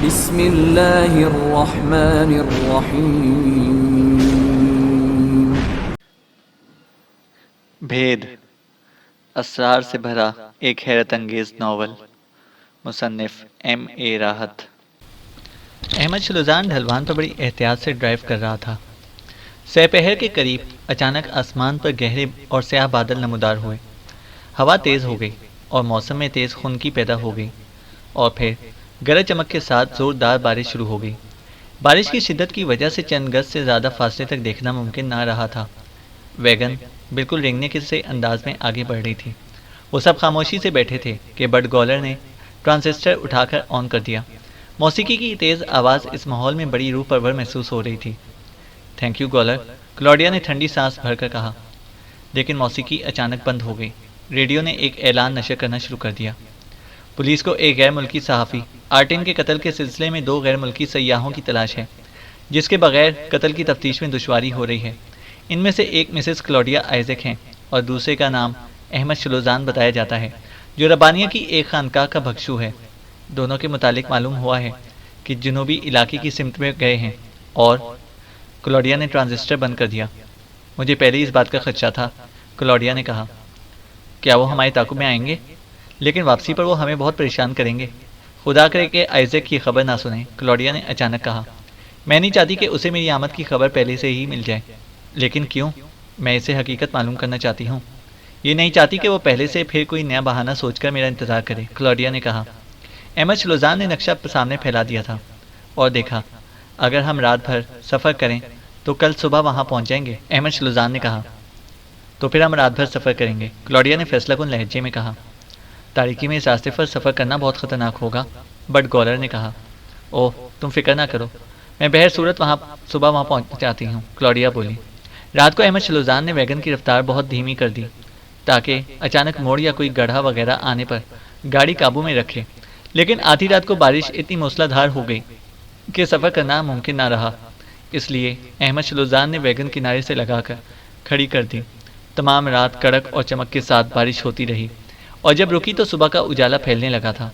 بسم اللہ الرحمن الرحیم۔ بھید، اسرار سے بھرا ایک حیرت انگیز ناول، مصنف M.A. راحت۔ احمد شلوزان ڈھلوان پر بڑی احتیاط سے ڈرائیو کر رہا تھا۔ سہ پہر کے قریب اچانک آسمان پر گہرے اور سیاہ بادل نمودار ہوئے، ہوا تیز ہو گئی اور موسم میں تیز خنکی پیدا ہو گئی، اور پھر گرج چمک کے ساتھ زوردار بارش شروع ہو گئی۔ بارش کی شدت کی وجہ سے چند گز سے زیادہ فاصلے تک دیکھنا ممکن نہ رہا تھا۔ ویگن بالکل رینگنے کے سے انداز میں آگے بڑھ رہی تھی۔ وہ سب خاموشی سے بیٹھے تھے کہ بڈ گولر نے ٹرانزسٹر اٹھا کر آن کر دیا۔ موسیقی کی تیز آواز اس ماحول میں بڑی روح پرور محسوس ہو رہی تھی۔ تھینک یو گولر، کلاڈیا نے ٹھنڈی سانس بھر کر کہا، لیکن موسیقی اچانک بند ہو گئی۔ ریڈیو نے ایک اعلان نشر کرنا شروع کر دیا۔ پولیس کو ایک غیر ملکی صحافی آرٹن کے قتل کے سلسلے میں 2 غیر ملکی سیاحوں کی تلاش ہے، جس کے بغیر قتل کی تفتیش میں دشواری ہو رہی ہے۔ ان میں سے ایک مسز کلاڈیا آئزیک ہیں اور دوسرے کا نام احمد شلوزان بتایا جاتا ہے، جو ربانیہ کی ایک خانقاہ کا بھکشو ہے۔ دونوں کے متعلق معلوم ہوا ہے کہ جنوبی علاقے کی سمت میں گئے ہیں، اور کلاڈیا نے ٹرانزسٹر بند کر دیا۔ مجھے پہلے اس بات کا خدشہ تھا، کلاڈیا نے کہا۔ کیا وہ ہمارے تعاقب میں آئیں گے؟ لیکن واپسی پر وہ ہمیں بہت پریشان کریں گے۔ خدا کرے کہ آئزیک کی خبر نہ سنیں، کلاڈیا نے اچانک کہا۔ میں نہیں چاہتی کہ اسے میری آمد کی خبر پہلے سے ہی مل جائے۔ لیکن کیوں؟ میں اسے حقیقت معلوم کرنا چاہتی ہوں۔ یہ نہیں چاہتی کہ وہ پہلے سے پھر کوئی نیا بہانہ سوچ کر میرا انتظار کرے، کلاڈیا نے کہا۔ احمد شلوزان نے نقشہ سامنے پھیلا دیا تھا اور دیکھا، اگر ہم رات بھر سفر کریں تو کل صبح وہاں پہنچ جائیں گے، احمد شلوزان نے کہا۔ تو پھر ہم رات بھر سفر کریں گے، کلاڈیا نے فیصلہ کن لہجے میں کہا۔ تاریکی میں اس راستے پر سفر کرنا بہت خطرناک ہوگا، بٹ گولر نے کہا۔ اوہ، تم فکر نہ کرو، میں بہر صورت صبح وہاں پہنچ جاتی ہوں، کلاڈیا بولی۔ رات کو احمد شلوزان نے ویگن کی رفتار بہت دھیمی کر دی تاکہ اچانک موڑ یا کوئی گڑھا وغیرہ آنے پر گاڑی قابو میں رکھے، لیکن آدھی رات کو بارش اتنی موسلا دھار ہو گئی کہ سفر کرنا ممکن نہ رہا۔ اس لیے احمد شلوزان نے ویگن کنارے سے لگا کر کھڑی کر دی۔ تمام رات کڑک اور چمک کے ساتھ بارش ہوتی رہی، اور جب رکی تو صبح کا اجالا پھیلنے لگا تھا۔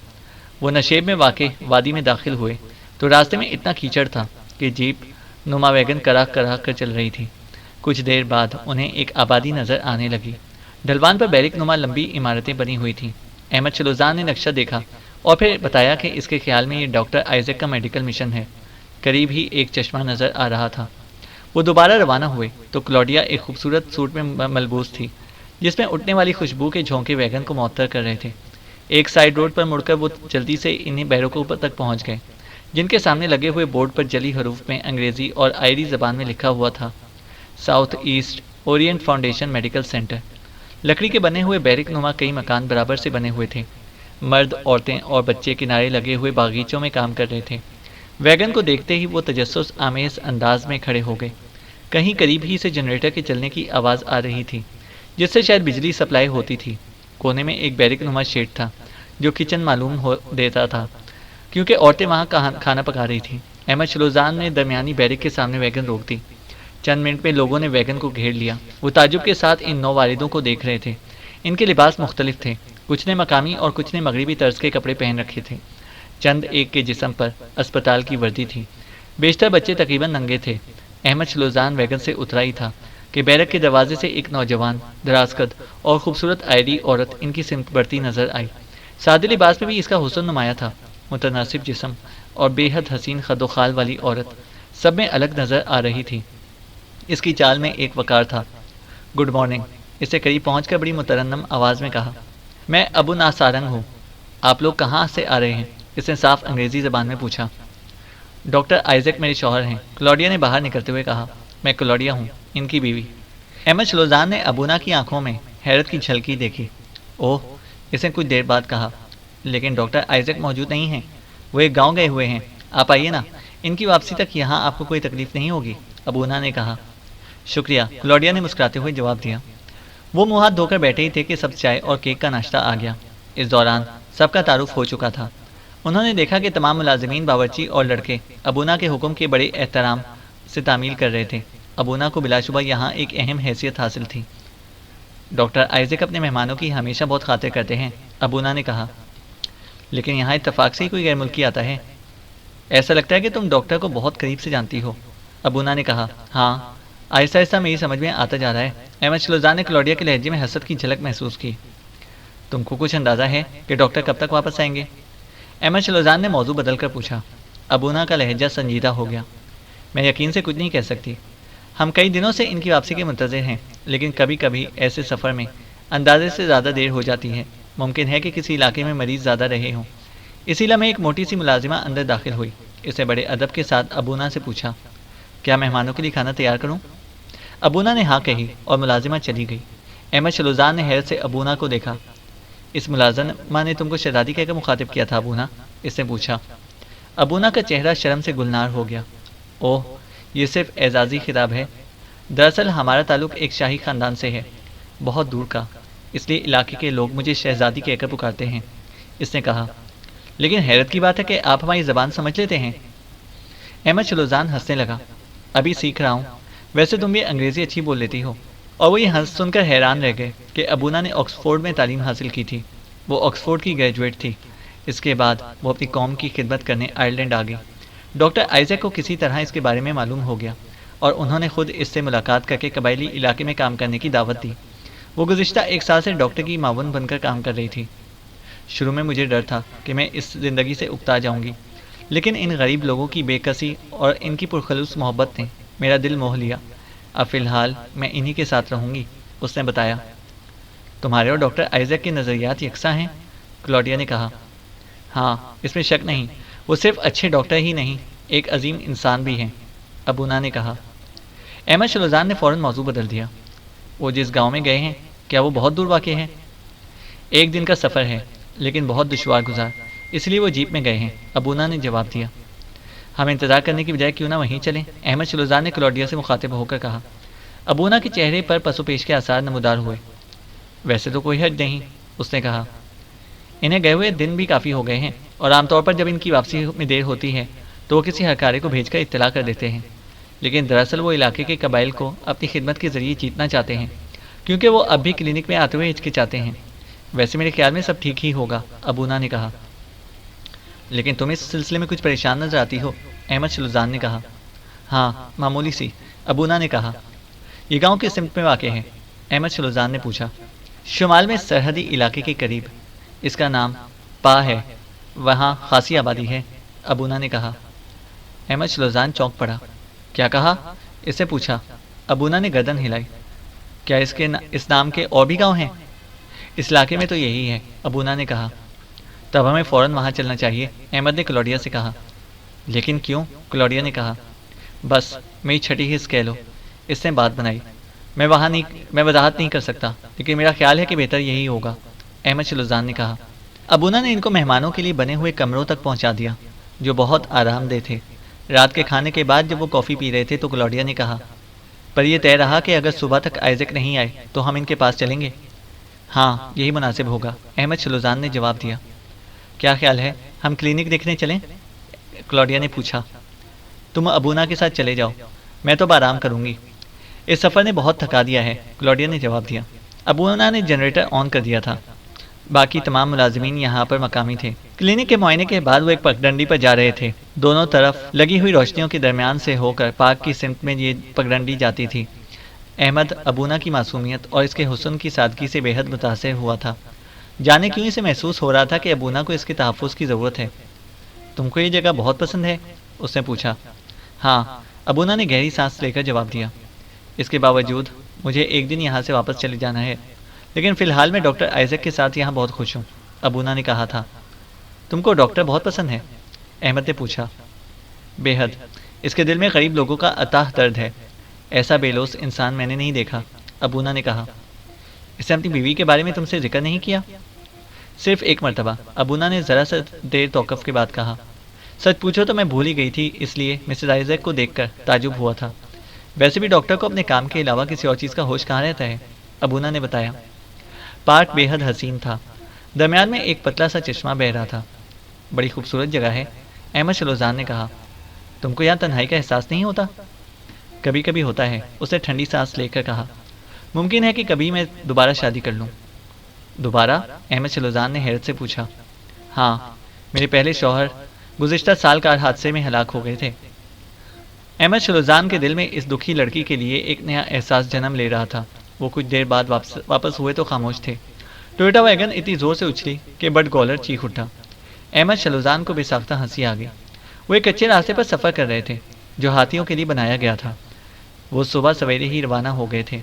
وہ نشیب میں واقع وادی میں داخل ہوئے تو راستے میں اتنا کیچڑ تھا کہ جیپ نما ویگن کراہ کراہ کر چل رہی تھی۔ کچھ دیر بعد انہیں ایک آبادی نظر آنے لگی۔ ڈھلوان پر بیرک نما لمبی عمارتیں بنی ہوئی تھیں۔ احمد شلوزان نے نقشہ دیکھا اور پھر بتایا کہ اس کے خیال میں یہ ڈاکٹر آئزیک کا میڈیکل مشن ہے۔ قریب ہی ایک چشمہ نظر آ رہا تھا۔ وہ دوبارہ روانہ ہوئے تو کلاڈیا ایک خوبصورت سوٹ میں ملبوس تھی، جس میں اٹھنے والی خوشبو کے جھونکے ویگن کو معطر کر رہے تھے۔ ایک سائیڈ روڈ پر مڑ کر وہ جلدی سے انہیں بیرکوں تک پہنچ گئے، جن کے سامنے لگے ہوئے بورڈ پر جلی حروف میں انگریزی اور آئری زبان میں لکھا ہوا تھا، south east orient foundation medical centre. لکڑی کے بنے ہوئے بیرک نما کئی مکان برابر سے بنے ہوئے تھے۔ مرد، عورتیں اور بچے کنارے لگے ہوئے باغیچوں میں کام کر رہے تھے۔ ویگن کو دیکھتے ہی وہ تجسس آمیز انداز میں کھڑے ہو گئے۔ کہیں قریب ہی سے جنریٹر کے چلنے کی آواز آ رہی تھی، جس سے شاید بجلی سپلائی ہوتی تھی۔ کونے میں ایک بیرک نما شیڈ تھا جو کچن معلوم ہو دیتا تھا، کیونکہ عورتیں وہاں کھانا پکا رہی تھیں۔ احمد شلوزان نے درمیانی بیرک کے سامنے ویگن روک دی۔ چند منٹ میں لوگوں نے ویگن کو گھیر لیا۔ وہ تعجب کے ساتھ ان 9 والدوں کو دیکھ رہے تھے۔ ان کے لباس مختلف تھے، کچھ نے مقامی اور کچھ نے مغربی طرز کے کپڑے پہن رکھے تھے۔ چند ایک کے جسم پر اسپتال کی وردی تھی۔ بیشتر بچے تقریباً ننگے تھے۔ احمد شلوزان ویگن سے اترا ہی تھا کہ بیرک کے دروازے سے ایک نوجوان، دراز قد اور خوبصورت آئری عورت ان کی سمت بڑھتی نظر آئی۔ سادے لباس میں بھی اس کا حسن نمایاں تھا۔ متناسب جسم اور بے حد حسین خد و خال والی عورت سب میں الگ نظر آ رہی تھی۔ اس کی چال میں ایک وقار تھا۔ گڈ مارننگ، اسے قریب پہنچ کر بڑی مترنم آواز میں کہا۔ میں ابو ناسارنگ ہوں۔ آپ لوگ کہاں سے آ رہے ہیں؟ اس نے صاف انگریزی زبان میں پوچھا۔ ڈاکٹر آئزیک میرے شوہر ہیں، کلاڈیا نے باہر نکلتے ہوئے کہا۔ میں کلاڈیا ہوں، ان کی بیوی۔ احمد شلوزان نے ابونا کی آنکھوں میں حیرت کی جھلکی دیکھی۔ اوہ، اس نے کچھ دیر بعد کہا، لیکن ڈاکٹر آئزیک موجود نہیں ہیں، وہ ایک گاؤں گئے ہوئے ہیں۔ آپ آئیے نا، ان کی واپسی تک یہاں آپ کو کوئی تکلیف نہیں ہوگی، ابونا نے کہا۔ شکریہ، کلاڈیا نے مسکراتے ہوئے جواب دیا۔ وہ منہ ہاتھ دھو کر بیٹھے ہی تھے کہ سب چائے اور کیک کا ناشتہ آ گیا۔ اس دوران سب کا تعارف ہو چکا تھا۔ انہوں نے دیکھا کہ تمام ملازمین، باورچی اور لڑکے ابونا کے حکم کے بڑے احترام سے تعمیل کر رہے تھے۔ ابونا کو بلا شبہ یہاں ایک اہم حیثیت حاصل تھی۔ ڈاکٹر آئزیک اپنے مہمانوں کی ہمیشہ بہت خاطر کرتے ہیں، ابونا نے کہا۔ لیکن یہاں اتفاق سے ہی کوئی غیر ملکی آتا ہے؟ ایسا لگتا ہے کہ تم ڈاکٹر کو بہت قریب سے جانتی ہو۔ ابونا نے کہا۔ ہاں، آہستہ آہستہ میری سمجھ میں آتا جا رہا ہے۔ احمد شلوزان نے کلوڈیا کے لہجے میں حسد کی جھلک محسوس کی۔ تم کو کچھ اندازہ ہے کہ ڈاکٹر کب تک واپس آئیں گے؟ احمد شلوزان نے موضوع بدل کر پوچھا۔ ابونا کا لہجہ سنجیدہ ہو گیا۔ میں یقین سے کچھ نہیں کہہ سکتی۔ ہم کئی دنوں سے ان کی واپسی کے منتظر ہیں، لیکن کبھی کبھی ایسے سفر میں اندازے سے زیادہ دیر ہو جاتی ہے۔ ممکن ہے کہ کسی علاقے میں مریض زیادہ رہے ہوں۔ اسی لمحے ایک موٹی سی ملازمہ اندر داخل ہوئی۔ اس نے بڑے ادب کے ساتھ ابونا سے پوچھا، کیا مہمانوں کے لیے کھانا تیار کروں؟ ابونا نے ہاں کہی اور ملازمہ چلی گئی۔ احمد شلوزان نے حیرت سے ابونا کو دیکھا۔ اس ملازمہ نے تم کو شہزادی کہہ کر مخاطب کیا تھا ابونا؟ اس نے پوچھا۔ ابونا کا چہرہ شرم سے گلنار ہو گیا۔ اوہ، یہ صرف اعزازی خطاب ہے۔ دراصل ہمارا تعلق ایک شاہی خاندان سے ہے، بہت دور کا، اس لیے علاقے کے لوگ مجھے شہزادی کہہ کر پکارتے ہیں، اس نے کہا۔ لیکن حیرت کی بات ہے کہ آپ ہماری زبان سمجھ لیتے ہیں۔ احمد شلوزان ہنسنے لگا۔ ابھی سیکھ رہا ہوں۔ ویسے تم بھی انگریزی اچھی بول لیتی ہو۔ اور وہ یہ ہنس سن کر حیران رہ گئے کہ ابونا نے آکسفورڈ میں تعلیم حاصل کی تھی۔ وہ آکسفورڈ کی گریجویٹ تھی۔ اس کے بعد وہ اپنی قوم کی خدمت کرنے آئرلینڈ آ گئی۔ ڈاکٹر آئزیک کو کسی طرح اس کے بارے میں معلوم ہو گیا اور انہوں نے خود اس سے ملاقات کر کے قبائلی علاقے میں کام کرنے کی دعوت دی۔ وہ گزشتہ 1 سال سے ڈاکٹر کی معاون بن کر کام کر رہی تھی۔ شروع میں مجھے ڈر تھا کہ میں اس زندگی سے اکتا جاؤں گی، لیکن ان غریب لوگوں کی بے کسی اور ان کی پرخلوص محبت نے میرا دل موہ لیا۔ اب فی الحال میں انہی کے ساتھ رہوں گی، اس نے بتایا۔ تمہارے اور ڈاکٹر آئزیک کے نظریات یکساں ہیں، کلوڈیا نے کہا۔ ہاں، اس میں شک نہیں۔ وہ صرف اچھے ڈاکٹر ہی نہیں، ایک عظیم انسان بھی ہیں، ابونا نے کہا۔ احمد شلوزان نے فوراً موضوع بدل دیا۔ وہ جس گاؤں میں گئے ہیں، کیا وہ بہت دور واقع ہے؟ 1 دن کا سفر ہے، لیکن بہت دشوار گزار، اس لیے وہ جیپ میں گئے ہیں، ابونا نے جواب دیا۔ ہم انتظار کرنے کی بجائے کیوں نہ وہیں چلیں؟ احمد شلوزان نے کلوڈیا سے مخاطب ہو کر کہا۔ ابونا کے چہرے پر پس و پیش کے آثار نمودار ہوئے۔ ویسے تو کوئی حرج نہیں، اس نے کہا۔ انہیں گئے ہوئے دن بھی کافی ہو گئے ہیں، اور عام طور پر جب ان کی واپسی میں دیر ہوتی ہے تو وہ کسی ہرکارے کو بھیج کر اطلاع کر دیتے ہیں، لیکن دراصل وہ علاقے کے قبائل کو اپنی خدمت کے ذریعے جیتنا چاہتے ہیں، کیونکہ وہ اب بھی کلینک میں آتے ہوئے ہچکچاتے ہیں۔ ویسے میرے خیال میں سب ٹھیک ہی ہوگا، ابونا نے کہا۔ لیکن تم اس سلسلے میں کچھ پریشان نظر آتی ہو، احمد شلوزان نے کہا۔ ہاں، معمولی سی، ابونا نے کہا۔ یہ گاؤں کس سمت میں واقع ہے؟ احمد شلوزان نے پوچھا۔ شمال میں سرحدی علاقے کے قریب، اس کا نام پا ہے، وہاں خاصی آبادی ہے، ابونا نے کہا۔ احمد شلوزان چونک پڑا۔ کیا کہا؟ اس سے پوچھا۔ ابونا نے گردن ہلائی۔ کیا اس نام کے اور بھی گاؤں ہیں؟ اس علاقے میں تو یہی ہے، ابونا نے کہا۔ تب ہمیں فوراً وہاں چلنا چاہیے، احمد نے کلوڈیا سے کہا۔ لیکن کیوں؟ کلوڈیا نے کہا۔ بس میری چھٹی حص کہہ لو، اس نے بات بنائی۔ میں وضاحت نہیں کر سکتا، لیکن میرا خیال ہے کہ بہتر یہی ہوگا، احمد شلوزان نے کہا۔ ابونا نے ان کو مہمانوں کے لیے بنے ہوئے کمروں تک پہنچا دیا، جو بہت آرام دہ تھے۔ رات کے کھانے کے بعد جب وہ کافی پی رہے تھے تو کلوڈیا نے کہا، پر یہ طے رہا کہ اگر صبح تک آئزیک نہیں آئے تو ہم ان کے پاس چلیں گے۔ ہاں، یہی مناسب ہوگا، احمد شلوزان نے جواب دیا۔ کیا خیال ہے ہم کلینک دیکھنے چلیں؟ کلوڈیا نے پوچھا۔ تم ابونا کے ساتھ چلے جاؤ، میں تو آرام کروں گی، اس سفر نے بہت تھکا دیا ہے، کلوڈیا نے جواب دیا۔ ابونا نے جنریٹر آن کر دیا تھا۔ باقی تمام ملازمین یہاں پر مقامی تھے۔ کلینک کے معائنے کے بعد وہ ایک پگڈنڈی پر جا رہے تھے۔ دونوں طرف لگی ہوئی روشنیوں کے درمیان سے ہو کر پارک کی سمت میں یہ پگڈنڈی جاتی تھی۔ احمد ابونا کی معصومیت اور اس کے حسن کی سادگی سے بے حد متاثر ہوا تھا۔ جانے کیوں اسے محسوس ہو رہا تھا کہ ابونا کو اس کے تحفظ کی ضرورت ہے۔ تم کو یہ جگہ بہت پسند ہے؟ اس نے پوچھا۔ ہاں، ابونا نے گہری سانس لے کر جواب دیا۔ اس کے باوجود مجھے ایک دن یہاں سے واپس چلے جانا ہے، لیکن فی الحال میں ڈاکٹر آئزیک کے ساتھ یہاں بہت خوش ہوں، ابونا نے کہا تھا۔ تم کو ڈاکٹر بہت پسند ہے؟ احمد نے پوچھا۔ بے حد، اس کے دل میں غریب لوگوں کا اتاہ درد ہے، ایسا بے لوث انسان میں نے نہیں دیکھا، ابونا نے کہا۔ اس نے اپنی بیوی کے بارے میں تم سے ذکر نہیں کیا؟ صرف ایک مرتبہ، ابونا نے ذرا سا دیر توقف کے بعد کہا۔ سچ پوچھو تو میں بھول ہی گئی تھی، اس لیے مسز آئزیک کو دیکھ کر تعجب ہوا تھا۔ ویسے بھی ڈاکٹر کو اپنے کام کے علاوہ کسی اور چیز کا ہوش کہاں رہتا ہے، ابونا نے بتایا۔ پارک بے حد حسین تھا، درمیان میں ایک پتلا سا چشمہ بہہ رہا تھا۔ بڑی خوبصورت جگہ ہے، احمد شلوزان نے کہا۔ تم کو یہاں تنہائی کا احساس نہیں ہوتا؟ کبھی کبھی ہوتا ہے، اس نے ٹھنڈی سانس لے کر کہا۔ ممکن ہے کہ کبھی میں دوبارہ شادی کر لوں۔ دوبارہ؟ احمد شلوزان نے حیرت سے پوچھا۔ ہاں، میرے پہلے شوہر گزشتہ سال کار حادثے میں ہلاک ہو گئے تھے۔ احمد شلوزان کے دل میں اس دکھی لڑکی کے لیے ایک نیا احساس جنم لے رہا تھا۔ وہ کچھ دیر بعد واپس ہوئے تو خاموش تھے۔ ٹویوٹا ویگن اتنی زور سے اچھلی کہ بٹ گولر چیخ اٹھا۔ احمد شلوزان کو بے ساختہ ہنسی آ گئی۔ وہ ایک کچے راستے پر سفر کر رہے تھے جو ہاتھیوں کے لیے بنایا گیا تھا۔ وہ صبح سویرے ہی روانہ ہو گئے تھے۔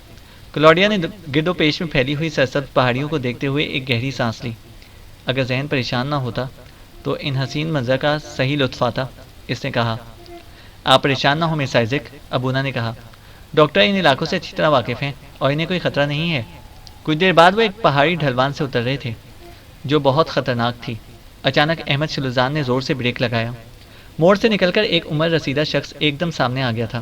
کلاڈیا نے گرد و پیش میں پھیلی ہوئی سرسبز پہاڑیوں کو دیکھتے ہوئے ایک گہری سانس لی۔ اگر ذہن پریشان نہ ہوتا تو ان حسین منظر کا صحیح لطف آتا، اس نے کہا۔ آپ پریشان نہ ہو مس آئزک، ابونا نے کہا۔ ڈاکٹر ان علاقوں سے اچھی طرح واقف ہیں اور انہیں کوئی خطرہ نہیں ہے۔ کچھ دیر بعد وہ ایک پہاڑی ڈھلوان سے اتر رہے تھے جو بہت خطرناک تھی۔ اچانک احمد شلوزان نے زور سے بریک لگایا۔ موڑ سے نکل کر ایک عمر رسیدہ شخص ایک دم سامنے آ گیا تھا۔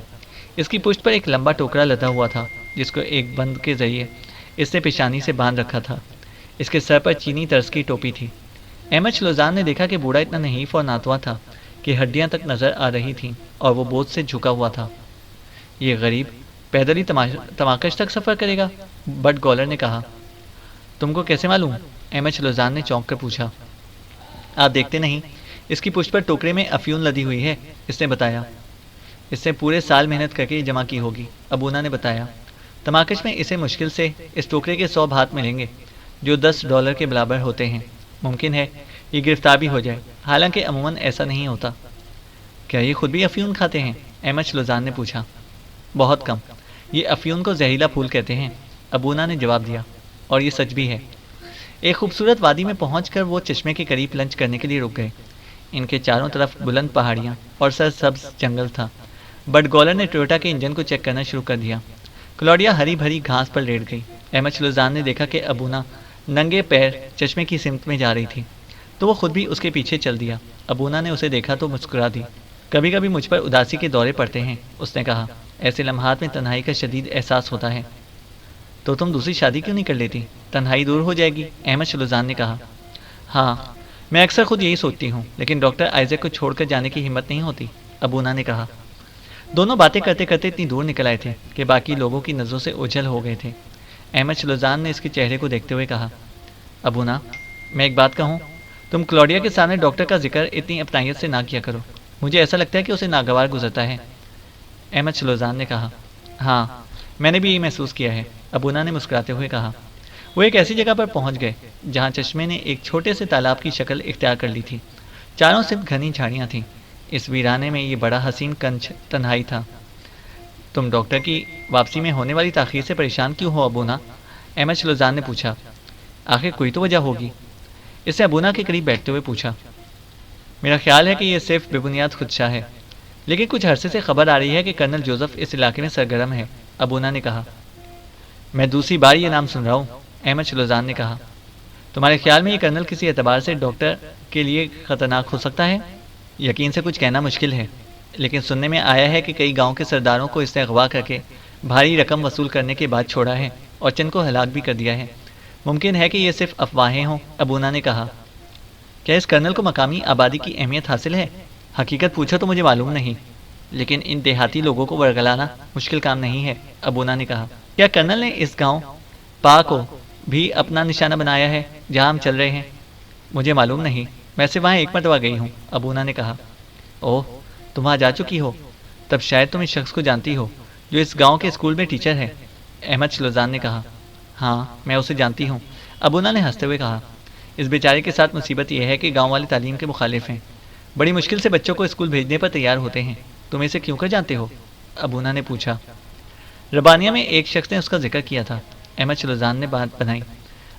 اس کی پشت پر ایک لمبا ٹوکرا لدا ہوا تھا جس کو ایک بند کے ذریعے اس نے پیشانی سے باندھ رکھا تھا۔ اس کے سر پر چینی طرز کی ٹوپی تھی۔ احمد شلوزان نے دیکھا کہ بوڑھا اتنا نحیف اور ناتواں تھا کہ ہڈیاں تک نظر آ رہی تھیں اور وہ بوجھ سے جھکا ہوا تھا۔ یہ غریب پیدل ہی تماکش تک سفر کرے گا، بٹ گولر نے کہا۔ تم کو کیسے معلوم؟ احمد شلوزان نے چونک کر پوچھا۔ آپ دیکھتے نہیں، اس کی پشت پر ٹوکرے میں افیون لدی ہوئی ہے، اس نے بتایا۔ اس سے پورے سال محنت کر کے جمع کی ہوگی، ابونا نے بتایا۔ تماکش میں اسے مشکل سے اس ٹوکرے کے 100 ہاتھ ملیں گے جو $10 کے برابر ہوتے ہیں۔ ممکن ہے یہ گرفتار بھی ہو جائے، حالانکہ عموماً ایسا نہیں ہوتا۔ کیا یہ خود بھی افیون کھاتے ہیں؟ احمد شلوزان نے پوچھا۔ بہت کم، یہ افیون کو زہریلا پھول کہتے ہیں، ابونا نے جواب دیا، اور یہ سچ بھی ہے۔ ایک خوبصورت وادی میں پہنچ کر وہ چشمے کے قریب لنچ کرنے کے لیے رک گئے۔ ان کے چاروں طرف بلند پہاڑیاں اور سرسبز جنگل تھا۔ بٹ گولر نے ٹویوٹا کے انجن کو چیک کرنا شروع کر دیا۔ کلاڈیا ہری بھری گھاس پر لیٹ گئی۔ احمد شلوزان نے دیکھا کہ ابونا ننگے پیر چشمے کی سمت میں جا رہی تھی تو وہ خود بھی اس کے پیچھے چل دیا۔ ابونا نے اسے دیکھا تو مسکرا دی۔ کبھی کبھی مجھ پر اداسی کے دورے پڑتے ہیں، اس نے کہا۔ ایسے لمحات میں تنہائی کا شدید احساس ہوتا ہے۔ تو تم دوسری شادی کیوں نہیں کر لیتی؟ تنہائی دور ہو جائے گی، احمد شلوزان نے کہا۔ ہاں، میں اکثر خود یہی سوچتی ہوں، لیکن ڈاکٹر آئزیک کو چھوڑ کر جانے کی ہمت نہیں ہوتی، ابونا نے کہا۔ دونوں باتیں کرتے کرتے اتنی دور نکل آئے تھے کہ باقی لوگوں کی نظروں سے اوجھل ہو گئے تھے۔ احمد شلوزان نے اس کے چہرے کو دیکھتے ہوئے کہا، ابونا، میں ایک بات کہوں، تم کلاڈیا کے سامنے ڈاکٹر کا ذکر اتنی اپنائیت سے نہ کیا کرو، مجھے ایسا لگتا ہے کہ اسے ناگوار گزرتا ہے۔ احمد شلوزان نے کہا۔ ہاں، میں نے بھی یہ محسوس کیا ہے، ابونا نے مسکراتے ہوئے کہا۔ وہ ایک ایسی جگہ پر پہنچ گئے جہاں چشمے نے ایک چھوٹے سے تالاب کی شکل اختیار کر لی تھی۔ چاروں صرف گھنی جھاڑیاں تھیں۔ اس ویرانے میں یہ بڑا حسین کنچ تنہائی تھا۔ تم ڈاکٹر کی واپسی میں ہونے والی تاخیر سے پریشان کیوں ہو ابونا؟ احمد شلوزان نے پوچھا۔ آخر کوئی تو وجہ ہوگی، اس نے ابونا کے قریب بیٹھتے ہوئے پوچھا۔ میرا خیال ہے کہ یہ صرف بے بنیاد خدشہ ہے، لیکن کچھ عرصے سے خبر آ رہی ہے کہ کرنل جوزف اس علاقے میں سرگرم ہے، ابونا نے کہا۔ میں دوسری بار یہ نام سن رہا ہوں، احمد شلوزان نے کہا۔ تمہارے خیال میں یہ کرنل کسی اعتبار سے ڈاکٹر کے لیے خطرناک ہو سکتا ہے؟ یقین سے کچھ کہنا مشکل ہے، لیکن سننے میں آیا ہے کہ کئی گاؤں کے سرداروں کو اس نے اغوا کر کے بھاری رقم وصول کرنے کے بعد چھوڑا ہے اور چند کو ہلاک بھی کر دیا ہے۔ ممکن ہے کہ یہ صرف افواہیں ہوں، ابونا نے کہا۔ کیا اس کرنل کو مقامی آبادی کی اہمیت حاصل ہے؟ حقیقت پوچھو تو مجھے معلوم نہیں، لیکن ان دیہاتی لوگوں کو ورگلانا مشکل کام نہیں ہے، ابونا نے کہا۔ کیا کرنل نے اس گاؤں پا کو بھی اپنا نشانہ بنایا ہے جہاں ہم چل رہے ہیں؟ مجھے معلوم نہیں، میں سے وہاں ایک مرتبہ گئی ہوں، ابونا نے کہا۔ اوہ، تم وہاں جا چکی ہو؟ تب شاید تم اس شخص کو جانتی ہو جو اس گاؤں کے اسکول میں ٹیچر ہے، احمد شلوزان نے کہا۔ ہاں، میں اسے جانتی ہوں، ابونا نے ہنستے ہوئے کہا۔ اس بیچارے کے ساتھ مصیبت یہ ہے کہ گاؤں والے تعلیم کے مخالف ہیں، بڑی مشکل سے بچوں کو اسکول بھیجنے پر تیار ہوتے ہیں۔ تم اسے کیوں کر جانتے ہو؟ ابونا نے پوچھا۔ ربانیہ میں ایک شخص نے اس کا ذکر کیا تھا، احمد شلوزان نے بات بنائی۔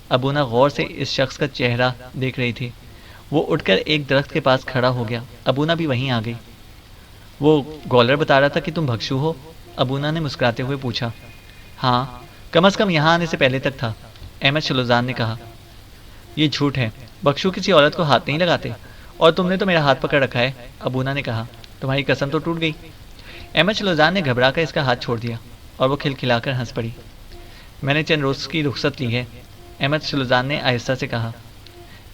ابونا غور سے اس شخص کا چہرہ دیکھ رہی تھی۔ وہ اٹھ کر ایک درخت کے پاس کھڑا ہو گیا۔ ابونا بھی وہیں آ گئی۔ وہ گولر بتا رہا تھا کہ تم بھکشو ہو؟ ابونا نے مسکراتے ہوئے پوچھا۔ ہاں، کم از کم یہاں آنے سے پہلے تک تھا، احمد شلوزان نے کہا۔ یہ جھوٹ ہے، بخشو کسی عورت کو ہاتھ نہیں لگاتے، اور تم نے تو میرا ہاتھ پکڑ رکھا ہے، ابونا نے کہا۔ تمہاری قسم تو ٹوٹ گئی۔ احمد شلوزان نے گھبرا کر اس کا ہاتھ چھوڑ دیا اور وہ کھلکھلا کر ہنس پڑی۔ میں نے چند روز کی رخصت لی ہے، احمد شلوزان نے آہستہ سے کہا۔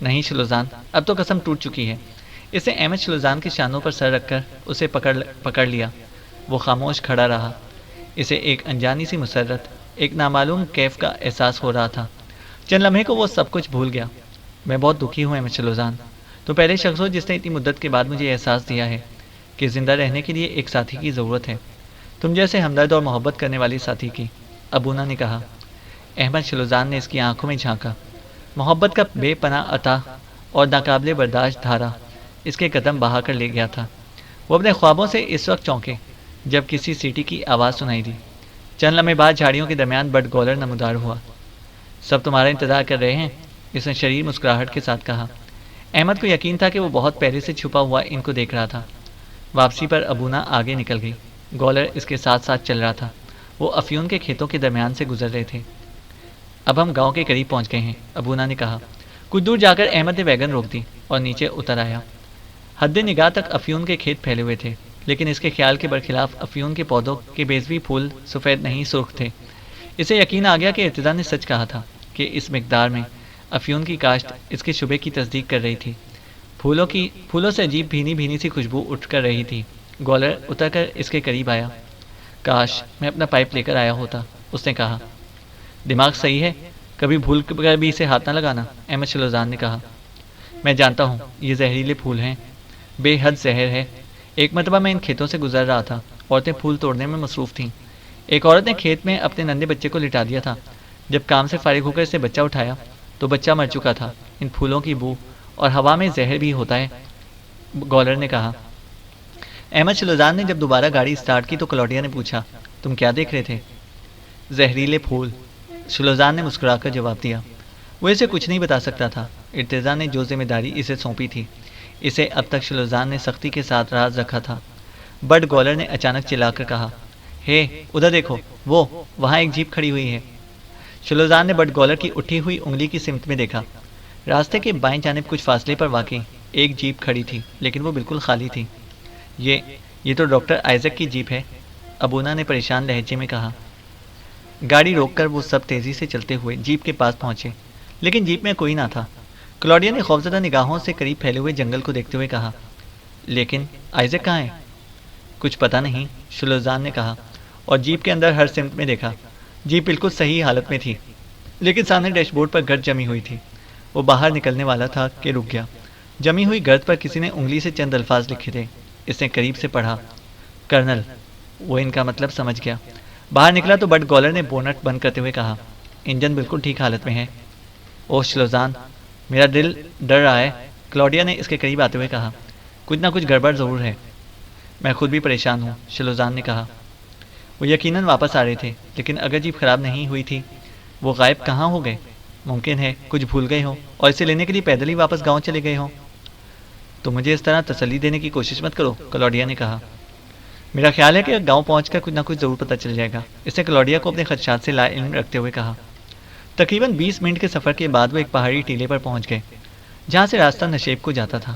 نہیں شلوزان، اب تو قسم ٹوٹ چکی ہے۔ اس نے احمد شلوزان کے شانوں پر سر رکھ کر اسے پکڑ لیا۔ وہ خاموش کھڑا رہا۔ اسے ایک انجانی سی مسرت، ایک نامعلوم کیف کا احساس ہو رہا تھا۔ چند لمحے کو وہ سب کچھ بھول گیا۔ میں بہت دکھی ہوں احمد شلوزان، تو پہلے شخص ہو جس نے اتنی مدت کے بعد مجھے احساس دیا ہے کہ زندہ رہنے کے لیے ایک ساتھی کی ضرورت ہے، تم جیسے ہمدرد اور محبت کرنے والی ساتھی کی، ابونا نے کہا۔ احمد شلوزان نے اس کی آنکھوں میں جھانکا۔ محبت کا بے پناہ عطا اور ناقابل برداشت دھارا اس کے قدم بہا کر لے گیا تھا۔ وہ اپنے خوابوں سے اس وقت چونکے جب کسی سیٹی کی آواز سنائی دی۔ چند لمحے بعد جھاڑیوں کے درمیان بڈ گولر نمودار ہوا۔ سب تمہارا انتظار کر رہے ہیں، اس نے شریر مسکراہٹ کے ساتھ کہا۔ احمد کو یقین تھا کہ وہ بہت پہلے سے چھپا ہوا ان کو دیکھ رہا تھا۔ واپسی پر ابونا آگے نکل گئی، گولر اس کے ساتھ ساتھ چل رہا تھا۔ وہ افیون کے کھیتوں کے درمیان سے گزر رہے تھے۔ اب ہم گاؤں کے قریب پہنچ گئے ہیں، ابونا نے کہا۔ کچھ دور جا کر احمد نے ویگن روک دی اور نیچے اتر آیا۔ حد نگاہ تک افیون کے کھیت پھیلے ہوئے تھے، لیکن اس کے خیال کے برخلاف افیون کے پودوں کے بیضوی پھول سفید نہیں سرخ تھے۔ اسے یقین آ گیا کہ ارتضیٰ نے سچ کہا تھا کہ اس مقدار میں افیون کی کاشت اس کے شبے کی تصدیق کر رہی تھی۔ پھولوں سے عجیب بھینی بھینی سی خوشبو اٹھ کر رہی تھی۔ گولر اتر کر اس کے قریب آیا۔ کاش میں اپنا پائپ لے کر آیا ہوتا، اس نے کہا۔ دماغ صحیح ہے، کبھی بھول کر بھی اسے ہاتھ نہ لگانا، احمد شلوزان نے کہا۔ میں جانتا ہوں یہ زہریلے پھول ہیں، بے حد زہر ہے۔ ایک مرتبہ میں ان کھیتوں سے گزر رہا تھا، عورتیں پھول توڑنے میں مصروف تھیں۔ ایک عورت نے کھیت میں اپنے ننھے بچے کو لٹا دیا تھا۔ جب کام سے فارغ ہو کر اسے بچہ اٹھایا تو بچہ مر چکا تھا۔ ان پھولوں کی بو اور ہوا میں زہر بھی ہوتا ہے، گولر نے کہا۔ احمد شلوزان نے جب دوبارہ گاڑی اسٹارٹ کی تو کلوڈیا نے پوچھا، تم کیا دیکھ رہے تھے؟ زہریلے پھول، شلوزان نے مسکرا کر جواب دیا۔ وہ اسے کچھ نہیں بتا سکتا تھا۔ ارتضیٰ نے جو ذمہ داری اسے سونپی تھی اسے اب تک شلوزان نے سختی کے ساتھ راز رکھا تھا۔ بڈ گولر نے اچانک چلا کر کہا، ہے ادھر دیکھو، وہ وہاں ایک جیپ کھڑی ہوئی ہے۔ شلوزان نے بڈ گولر کی اٹھی ہوئی انگلی کی سمت میں دیکھا۔ راستے کے بائیں جانب کچھ فاصلے پر واقع ایک جیپ کھڑی تھی، لیکن وہ بالکل خالی تھی۔ یہ تو ڈاکٹر آئزک کی جیپ ہے، ابونا نے پریشان لہجے میں کہا۔ گاڑی روک کر وہ سب تیزی سے چلتے ہوئے جیپ کے پاس پہنچے، لیکن جیپ میں کوئی نہ تھا۔ کلوڈیا نے خوفزدہ نگاہوں سے قریب پھیلے ہوئے جنگل کو دیکھتے ہوئے کہا، لیکن آئزک کہاں ہے؟ کچھ پتہ نہیں، شلوزان نے کہا اور جیپ کے اندر ہر سمت میں دیکھا۔ جیپ بالکل صحیح حالت میں تھی، لیکن سامنے ڈیش بورڈ پر گرد جمی ہوئی تھی۔ وہ باہر نکلنے والا تھا کہ رک گیا۔ جمی ہوئی گرد پر کسی نے انگلی سے چند الفاظ لکھے تھے۔ اس نے قریب سے پڑھا، کرنل۔ وہ ان کا مطلب سمجھ گیا۔ باہر نکلا تو بڈ گولر نے بونٹ بند کرتے ہوئے کہا، انجن بالکل ٹھیک حالت میں ہے۔ اوہ شلوزان، میرا دل ڈر رہا ہے، کلوڈیا نے اس کے قریب آتے ہوئے کہا۔ کچھ نہ کچھ گڑبڑ ضرور ہے۔ میں خود بھی پریشان ہوں، شلوزان نے کہا۔ وہ یقیناً واپس آ رہے تھے، لیکن اگر جیپ خراب نہیں ہوئی تھی، وہ غائب کہاں ہو گئے؟ ممکن ہے کچھ بھول گئے ہوں اور اسے لینے کے لیے پیدل ہی واپس گاؤں چلے گئے ہوں۔ تو مجھے اس طرح تسلی دینے کی کوشش مت کرو، کلوڈیا نے کہا۔ میرا خیال ہے کہ گاؤں پہنچ کر کچھ نہ کچھ ضرور پتہ چل جائے گا، اس نے کلوڈیا کو اپنے خدشات سے لا علم رکھتے ہوئے کہا۔ تقریباً 20 منٹ کے سفر کے بعد وہ ایک پہاڑی ٹیلے پر پہنچ گئے جہاں سے راستہ نشیب کو جاتا تھا۔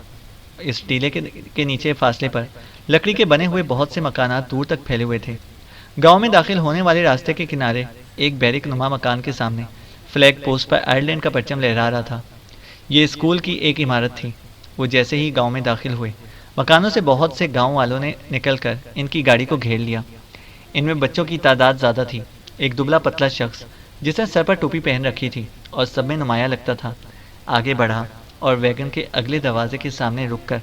اس ٹیلے کے نیچے فاصلے پر لکڑی کے بنے ہوئے بہت سے مکانات دور تک پھیلے ہوئے تھے۔ گاؤں میں داخل ہونے والے راستے کے کنارے ایک بیرک نما مکان کے سامنے فلیگ پوسٹ پر آئرلینڈ کا پرچم لہرا رہا تھا۔ یہ اسکول کی ایک عمارت تھی۔ وہ جیسے ہی گاؤں میں داخل ہوئے، مکانوں سے بہت سے گاؤں والوں نے نکل کر ان کی گاڑی کو گھیر لیا۔ ان میں بچوں کی تعداد زیادہ تھی۔ ایک دبلا پتلا شخص جس نے سر پر ٹوپی پہن رکھی تھی اور سب میں نمایاں لگتا تھا، آگے بڑھا اور ویگن کے اگلے دروازے کے سامنے رک کر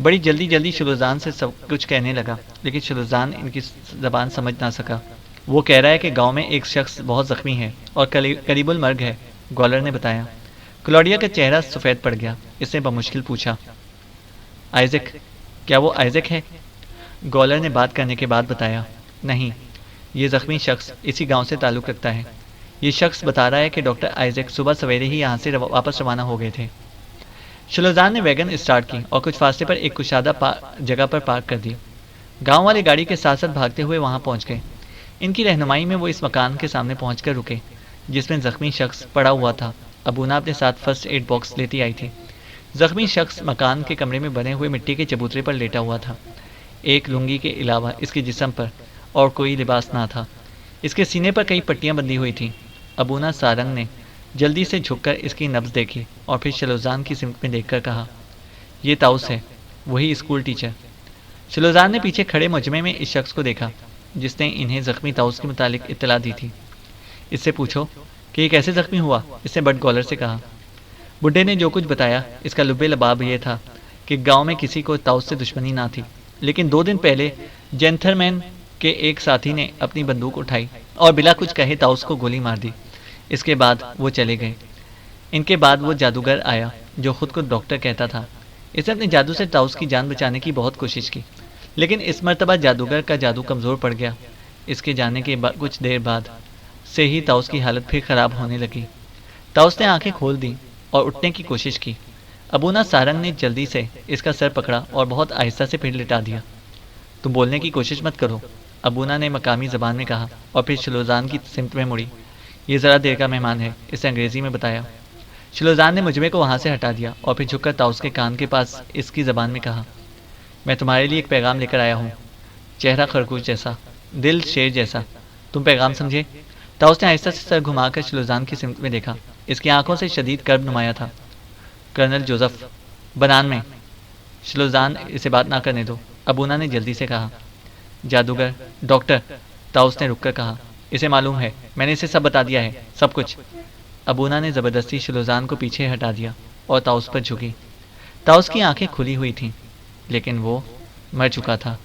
بڑی جلدی شلوزان سے سب کچھ کہنے لگا، لیکن شلوزان ان کی زبان سمجھ نہ سکا۔ وہ کہہ رہا ہے کہ گاؤں میں ایک شخص بہت زخمی ہے اور قریب المرگ ہے، گولر نے بتایا۔ کلوڈیا کا چہرہ سفید پڑ گیا۔ اس نے بمشکل پوچھا، آئزک؟ کیا وہ آئزک ہے؟ گولر نے بات کرنے کے بعد بتایا، نہیں، یہ زخمی شخص اسی گاؤں سے تعلق رکھتا ہے۔ یہ شخص بتا رہا ہے کہ ڈاکٹر آئزک صبح سویرے ہی یہاں سے واپس روانہ ہو گئے تھے۔ شلوزان نے ویگن اسٹارٹ کی اور کچھ فاصلے پر ایک کشادہ جگہ پر پارک کر دی۔ گاؤں والے گاڑی کے ساتھ ساتھ بھاگتے ہوئے وہاں پہنچ گئے۔ ان کی رہنمائی میں وہ اس مکان کے سامنے پہنچ کر رکے جس میں زخمی شخص پڑا ہوا تھا۔ ابونا اپنے ساتھ فرسٹ ایڈ باکس لیتی آئی تھی۔ زخمی شخص مکان کے کمرے میں بنے ہوئے مٹی کے چبوترے پر لیٹا ہوا تھا۔ ایک لنگی کے علاوہ اس کے جسم پر اور کوئی لباس نہ تھا۔ اس کے سینے پر کئی پٹیاں بندھی ہوئی تھیں۔ ابونا سارنگ نے جلدی سے جھک کر اس کی نبض دیکھی اور پھر شلوزان کی سمت میں دیکھ کر کہا، یہ تاؤس ہے، وہی اسکول ٹیچر۔ شلوزان نے پیچھے کھڑے مجمع میں اس شخص کو دیکھا جس نے انہیں زخمی تاؤس کے متعلق اطلاع دی تھی۔ اس سے پوچھو کہ یہ کیسے زخمی ہوا، اس نے بڈ گولر سے کہا۔ بڈھے نے جو کچھ بتایا اس کا لب لباب یہ تھا کہ گاؤں میں کسی کو تاؤس سے دشمنی نہ تھی، لیکن 2 دن پہلے جینتھرمین کے ایک ساتھی نے اپنی بندوق اٹھائی اور بلا کچھ کہے تاؤس کو گولی مار دی۔ اس کے بعد وہ چلے گئے۔ ان کے بعد وہ جادوگر آیا جو خود کو ڈاکٹر کہتا تھا۔ اس نے اپنے جادو سے تاؤس کی جان بچانے کی بہت کوشش کی، لیکن اس مرتبہ جادوگر کا جادو کمزور پڑ گیا۔ اس کے جانے کے کچھ دیر بعد سے ہی تاؤس کی حالت پھر خراب ہونے لگی۔ تاؤس نے آنکھیں کھول دیں اور اٹھنے کی کوشش کی۔ ابونا سارنگ نے جلدی سے اس کا سر پکڑا اور بہت آہستہ سے پھر لٹا دیا۔ تم بولنے کی کوشش مت کرو، ابونا نے مقامی زبان میں کہا اور پھر شلوزان کی سمت میں مڑی۔ یہ ذرا دیر کا مہمان ہے، اس نے انگریزی میں بتایا۔ شلوزان نے مجمع کو وہاں سے ہٹا دیا اور پھر جھک کر تاؤس کے کان کے پاس اس کی زبان میں کہا، میں تمہارے لیے ایک پیغام لے کر آیا ہوں، چہرہ خرگوش جیسا، دل شیر جیسا۔ تم پیغام سمجھے؟ تاؤس نے آہستہ سے سر گھما کر شلوزان کی سمت میں دیکھا۔ اس کی آنکھوں سے شدید کرب نمایاں تھا۔ کرنل جوزف، بنان میں۔ شلوزان، اسے بات نہ کرنے دو، ابونا نے جلدی سے کہا۔ جادوگر، ڈاکٹر، تاؤس نے رک کر کہا، اسے معلوم ہے، میں نے اسے سب بتا دیا ہے، سب کچھ۔ ابونا نے زبردستی شلوزان کو پیچھے ہٹا دیا اور تاؤس پر جھکی۔ تاؤس کی آنکھیں کھلی ہوئی تھیں، لیکن وہ مر چکا تھا۔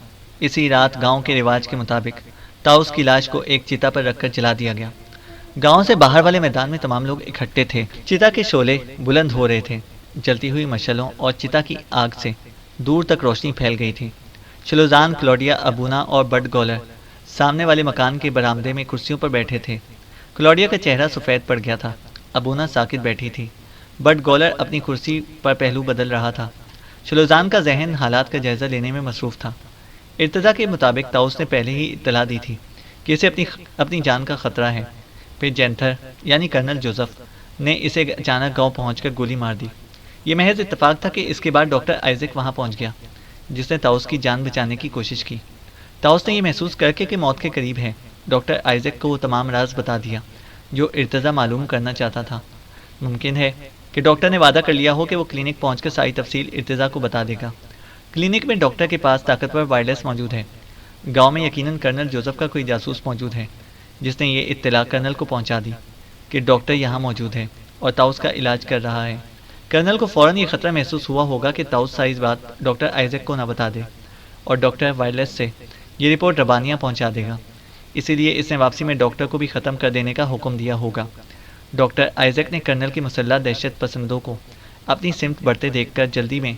اسی رات گاؤں کے رواج کے مطابق تاؤس کی لاش کو ایک چتا پر رکھ کر جلا دیا گیا۔ گاؤں سے باہر والے میدان میں تمام لوگ اکٹھے تھے۔ چتا کے شعلے بلند ہو رہے تھے، جلتی ہوئی مشعلوں اور چتا کی آگ سے دور تک روشنی پھیل گئی تھی۔ شلوزان، کلوڈیا، ابونا اور بڈ گولر سامنے والے مکان کے برآمدے میں کرسیوں پر بیٹھے تھے۔ کلوڈیا کا چہرہ سفید پڑ گیا تھا، ابونا ساکت بیٹھی تھی، بڈ گولر اپنی کرسی پر پہلو بدل رہا تھا۔ شلوزان کا ذہن حالات کا جائزہ لینے میں مصروف تھا۔ ارتضا کے مطابق تاؤس نے پہلے ہی اطلاع دی تھی کہ اسے اپنی جان کا خطرہ ہے۔ پھر جینتھر یعنی کرنل جوزف نے اسے اچانک گاؤں پہنچ کر گولی مار دی۔ یہ محض اتفاق تھا کہ اس کے بعد ڈاکٹر آئزیک وہاں پہنچ گیا، جس نے تاؤس کی جان بچانے کی کوشش کی۔ تاؤس نے یہ محسوس کر کے کہ موت کے قریب ہے، ڈاکٹر آئزیک کو وہ تمام راز بتا دیا جو ارتضا معلوم کرنا چاہتا تھا۔ ممکن ہے کہ ڈاکٹر نے وعدہ کر لیا ہو کہ وہ کلینک پہنچ کر ساری تفصیل ارتضا کو بتا دے گا۔ کلینک میں ڈاکٹر کے پاس طاقتور وائرلیس موجود ہے۔ گاؤں میں یقیناً کرنل جوزف کا کوئی جاسوس موجود ہے جس نے یہ اطلاع کرنل کو پہنچا دی کہ ڈاکٹر یہاں موجود ہے اور تاؤس کا علاج کر رہا ہے۔ کرنل کو فوراً یہ خطرہ محسوس ہوا ہوگا کہ تاؤس ساری بات ڈاکٹر آئزیک کو نہ بتا دے اور ڈاکٹر وائرلیس سے یہ رپورٹ ربانیہ پہنچا دے گا۔ اسی لیے اس نے واپسی میں ڈاکٹر کو بھی ختم کر دینے کا حکم دیا ہوگا۔ ڈاکٹر آئزیک نے کرنل کی مسلح دہشت پسندوں کو اپنی سمت بڑھتے دیکھ کر جلدی میں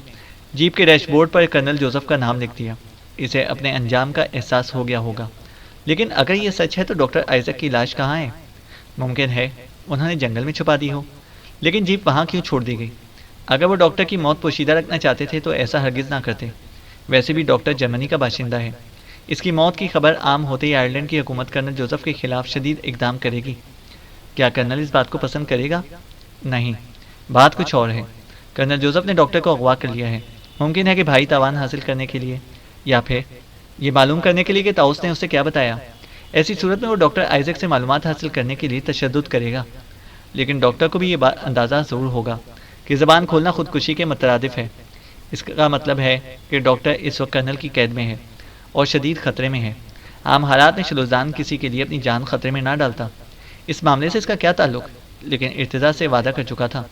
جیپ کے ڈیش بورڈ پر کرنل جوزف کا نام لکھ دیا۔ اسے اپنے انجام کا احساس ہو گیا ہوگا۔ لیکن اگر یہ سچ ہے تو ڈاکٹر آئزیک کی لاش کہاں ہے؟ ممکن ہے انہوں نے جنگل میں چھپا دی ہو، لیکن جیپ وہاں کیوں چھوڑ دی گئی؟ اگر وہ ڈاکٹر کی موت پوشیدہ رکھنا چاہتے تھے تو ایسا ہرگز نہ کرتے۔ ویسے بھی ڈاکٹر جرمنی کا باشندہ ہے۔ اس کی موت کی خبر عام ہوتے ہی آئرلینڈ کی حکومت کرنل جوزف کے خلاف شدید اقدام کرے گی۔ کیا کرنل اس بات کو پسند کرے گا؟ نہیں، بات کچھ اور ہے۔ کرنل جوزف نے ڈاکٹر کو اغوا کر لیا ہے، ممکن ہے کہ بھائی تاوان حاصل کرنے کے لیے، یا پھر یہ معلوم کرنے کے لیے کہ تاؤس نے اسے کیا بتایا۔ ایسی صورت میں وہ ڈاکٹر آئزیک سے معلومات حاصل کرنے کے لیے تشدد کرے گا۔ لیکن ڈاکٹر کو بھی یہ اندازہ ضرور ہوگا کہ زبان کھولنا خودکشی کے مترادف ہے۔ اس کا مطلب ہے کہ ڈاکٹر اس وقت کرنل کی قید میں ہے اور شدید خطرے میں ہے۔ عام حالات میں شلوزان کسی کے لیے اپنی جان خطرے میں نہ ڈالتا۔ اس معاملے سے اس کا کیا تعلق؟ لیکن ارتضا سے وعدہ کر چکا تھا،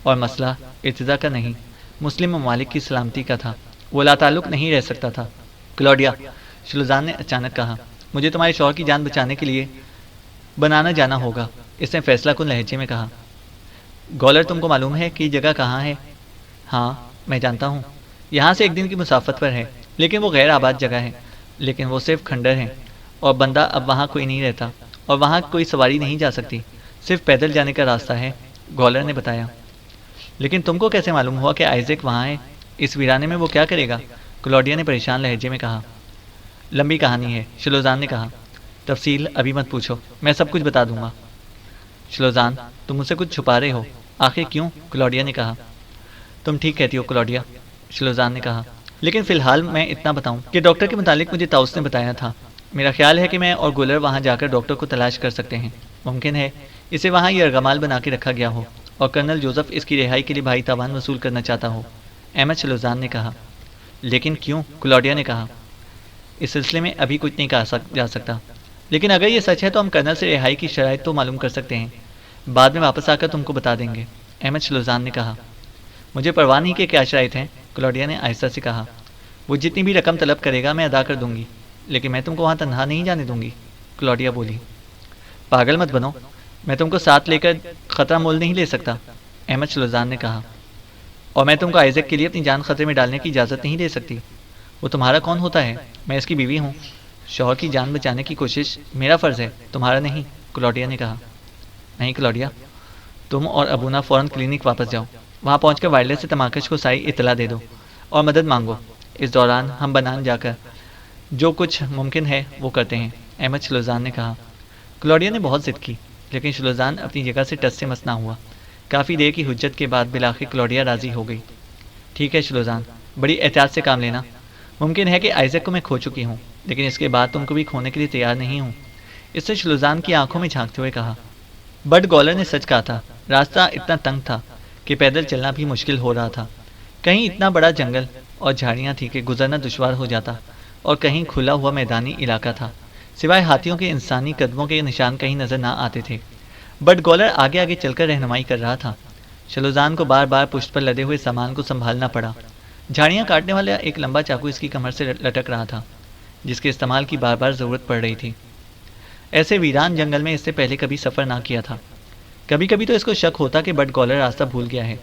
اور مسئلہ ارتضا کا نہیں، مسلم ممالک کی سلامتی کا تھا۔ وہ لا تعلق نہیں رہ سکتا تھا۔ کلوڈیا، شلوزان نے اچانک کہا، مجھے تمہارے شوہر کی جان بچانے کے لیے بنانا جانا ہوگا، اس نے فیصلہ کن لہجے میں کہا۔ گولر، تم کو معلوم ہے کہ یہ جگہ کہاں ہے؟ ہاں، میں جانتا ہوں، یہاں سے 1 دن کی مسافت پر ہے، لیکن وہ غیر آباد جگہ ہے، لیکن وہ صرف کھنڈر ہے اور بندہ اب وہاں کوئی نہیں رہتا، اور وہاں کوئی سواری نہیں جا سکتی، صرف پیدل جانے کا راستہ ہے، گولر نے بتایا۔ لیکن تم کو کیسے معلوم ہوا کہ آئزیک وہاں ہے؟ اس ویرانے میں وہ کیا کرے گا؟ کلوڈیا نے پریشان لہجے میں کہا۔ لمبی کہانی ہے، شلوزان نے کہا، تفصیل ابھی مت پوچھو، میں سب کچھ بتا دوں گا۔ شلوزان، تم مجھ سے کچھ چھپا رہے ہو، آخر کیوں؟ کلوڈیا نے کہا۔ تم ٹھیک کہتی ہو کلوڈیا، شلوزان نے کہا، لیکن فی الحال میں اتنا بتاؤں کہ ڈاکٹر کے متعلق مجھے تاؤس نے بتایا تھا۔ میرا خیال ہے کہ میں اور گولر وہاں جا کر ڈاکٹر کو تلاش کر سکتے ہیں۔ ممکن ہے اسے وہاں یہ ارغمال بنا کے رکھا گیا ہو اور کرنل جوزف اس کی رہائی کے لیے بھائی تاوان وصول کرنا چاہتا ہو، احمد شلوزان نے کہا۔ لیکن کیوں؟ کلوڈیا نے کہا۔ اس سلسلے میں ابھی کچھ نہیں کہا جا سکتا، لیکن اگر یہ سچ ہے تو ہم کرنل سے رہائی کی شرائط تو معلوم کر سکتے ہیں، بعد میں واپس آ کر تم کو بتا دیں گے، احمد شلوزان نے کہا۔ مجھے پرواہ نہیں کہ کیا شرائط ہیں، کلوڈیا نے آہستہ سے کہا۔ وہ جتنی بھی رقم طلب کرے گا میں ادا کر دوں گی، لیکن میں تم کو وہاں تنہا نہیں جانے دوں گی، کلوڈیا بولی۔ پاگل مت بنو، میں تم کو ساتھ لے کر خطرہ مول نہیں لے سکتا، احمد شلوزان نے کہا، اور میں تم کو آئزیک کے لیے اپنی جان خطرے میں ڈالنے کی اجازت نہیں دے سکتی۔ وہ تمہارا کون ہوتا ہے؟ میں اس کی بیوی ہوں۔ شوہر کی جان بچانے کی کوشش میرا فرض ہے، تمہارا نہیں، کلوڈیا نے کہا۔ نہیں کلوڈیا، تم اور ابونا فوراً کلینک واپس جاؤ، وہاں پہنچ کر وائرلیس سے تماکش کو ساری اطلاع دے دو اور مدد مانگو۔ اس دوران ہم بنان جا کر جو کچھ ممکن ہے وہ کرتے ہیں، احمد شلوزان نے کہا۔ کلوڈیا نے بہت ضد کی، لیکن شلوزان اپنی جگہ سے ٹس سے مس نہ ہوا۔ کافی دیر کی حجت کے بعد بالآخر کلوڈیا راضی ہو گئی۔ ٹھیک ہے شلوزان، بڑی احتیاط سے کام لینا۔ ممکن ہے کہ آئزیک کو میں کھو چکی ہوں، لیکن اس کے بعد تم کو بھی کھونے کے لیے تیار نہیں ہوں، اس سے شلوزان کی آنکھوں میں جھانکتے ہوئے کہا۔ بڈ گولر نے سچ کہا تھا، راستہ اتنا تنگ تھا کہ پیدل چلنا بھی مشکل ہو رہا تھا۔ کہیں اتنا بڑا جنگل اور جھاڑیاں تھی کہ گزرنا دشوار ہو جاتا، اور کہیں کھلا ہوا میدانی علاقہ تھا، سوائے ہاتھیوں کے انسانی قدموں کے نشان کہیں نظر نہ آتے تھے۔ بٹ گولر آگے آگے چل کر رہنمائی کر رہا تھا۔ شلوزان کو بار بار پشت پر لدے ہوئے سامان کو سنبھالنا پڑا۔ جھاڑیاں کاٹنے والا ایک لمبا چاقو اس کی کمر سے لٹک رہا تھا، جس کے استعمال کی بار بار ضرورت پڑ رہی تھی۔ ایسے ویران جنگل میں اس سے پہلے کبھی سفر نہ کیا تھا۔ کبھی کبھی تو اس کو شک ہوتا کہ بٹ گولر راستہ بھول گیا ہے۔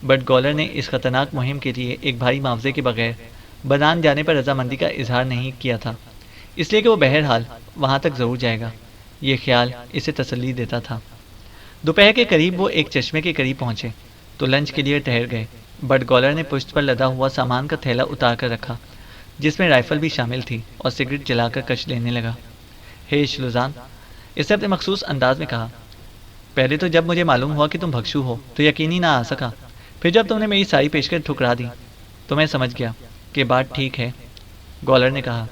بٹ گولر نے اس خطرناک مہم کے لیے ایک بھاری معاوضے کے بغیر بنان جانے پر رضامندی کا اظہار نہیں کیا تھا، اس لیے کہ وہ بہرحال وہاں تک ضرور جائے گا۔ یہ خیال اسے تسلی دیتا تھا۔ دوپہر کے قریب وہ ایک چشمے کے قریب پہنچے تو لنچ کے لیے ٹھہر گئے۔ بٹ گولر نے پشت پر لدا ہوا سامان کا تھیلا اتار کر رکھا، جس میں رائفل بھی شامل تھی، اور سگریٹ جلا کر کش لینے لگا۔ ہے شلوزان، اس نے اپنے مخصوص انداز میں کہا، پہلے تو جب مجھے معلوم ہوا کہ تم بھکشو ہو تو یقینی نہ آ سکا، پھر جب تم نے میری ساری پیشکش ٹھکرا دی تو میں سمجھ گیا کہ بات ٹھیک ہے، گولر نے کہا۔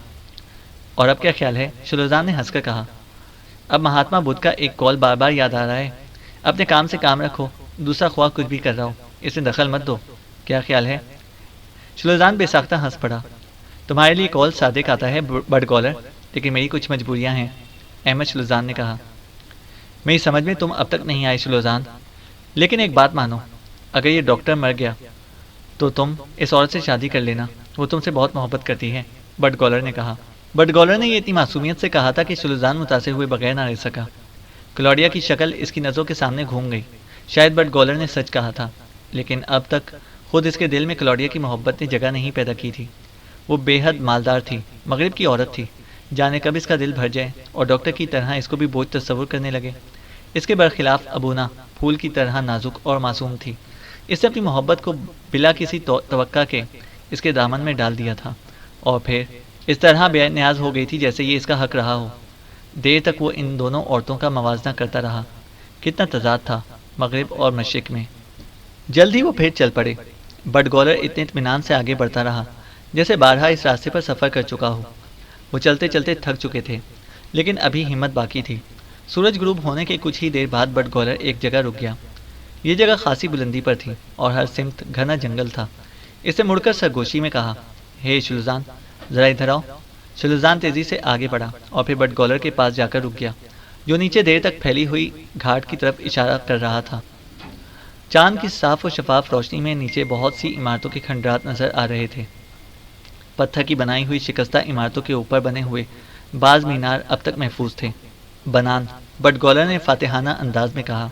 اور اب کیا خیال ہے؟ شلوزان نے ہنس کر کہا۔ اب مہاتما بدھ کا ایک قول بار بار یاد آ رہا ہے، اپنے کام سے کام رکھو، دوسرا خواہ کچھ بھی کر رہا ہو اس میں دخل مت دو۔ کیا خیال ہے؟ شلوزان بے ساختہ ہنس پڑا۔ تمہارے لیے قول صادق آتا ہے بٹ گولر، لیکن میری کچھ مجبوریاں ہیں، احمد شلوزان نے کہا۔ میری سمجھ میں تم اب تک نہیں آئے شلوزان، لیکن ایک بات مانو، اگر یہ ڈاکٹر مر گیا تو تم اس عورت سے شادی کر لینا، وہ تم سے بہت محبت کرتی ہے، بٹ گولر نے کہا۔ بٹ گولر نے یہ اتنی معصومیت سے کہا تھا کہ شلوزان متاثر ہوئے بغیر نہ رہ سکا۔ کلوڈیا کی شکل اس کی نظروں کے سامنے گھوم گئی۔ شاید بٹ گولر نے سچ کہا تھا، لیکن اب تک خود اس کے دل میں کلوڈیا کی محبت نے جگہ نہیں پیدا کی تھی۔ وہ بے حد مالدار تھی، مغرب کی عورت تھی، جانے کب اس کا دل بھر جائے اور ڈاکٹر کی طرح اس کو بھی بوجھ تصور کرنے لگے۔ اس کے برخلاف ابونا پھول کی طرح نازک اور معصوم تھی۔ اس نے اپنی محبت کو بلا کسی توقع کے اس کے دامن میں ڈال دیا تھا، اور پھر اس طرح بے نیاز ہو گئی تھی جیسے یہ اس کا حق رہا ہو۔ دیر تک وہ ان دونوں عورتوں کا موازنہ کرتا رہا۔ کتنا تضاد تھا مغرب اور مشرق میں۔ جلد ہی وہ پھر چل پڑے۔ بٹ گولر اتنے اطمینان سے آگے بڑھتا رہا جیسے بارہا اس راستے پر سفر کر چکا ہو۔ وہ چلتے چلتے تھک چکے تھے، لیکن ابھی ہمت باقی تھی۔ سورج غروب ہونے کے کچھ ہی دیر بعد بٹ گولر ایک جگہ رک گیا۔ یہ جگہ خاصی بلندی پر تھی اور ہر سمت گھنا جنگل تھا۔ اس نے مڑ کر سرگوشی میں کہا، ہے شلوزان، ذرا ادھر آؤ۔ شلوزان تیزی سے آگے بڑھا اور پھر بٹ گولر کے پاس جا کر رک گیا، جو نیچے دیر تک پھیلی ہوئی گھاٹ کی طرف اشارہ کر رہا تھا۔ چاند کی صاف و شفاف روشنی میں نیچے بہت سی عمارتوں کے کھنڈرات نظر آ رہے تھے۔ پتھر کی بنائی ہوئی شکستہ عمارتوں کے اوپر بنے ہوئے بعض مینار اب تک محفوظ تھے۔ بنان، بٹ گولر نے فاتحانہ انداز میں کہا۔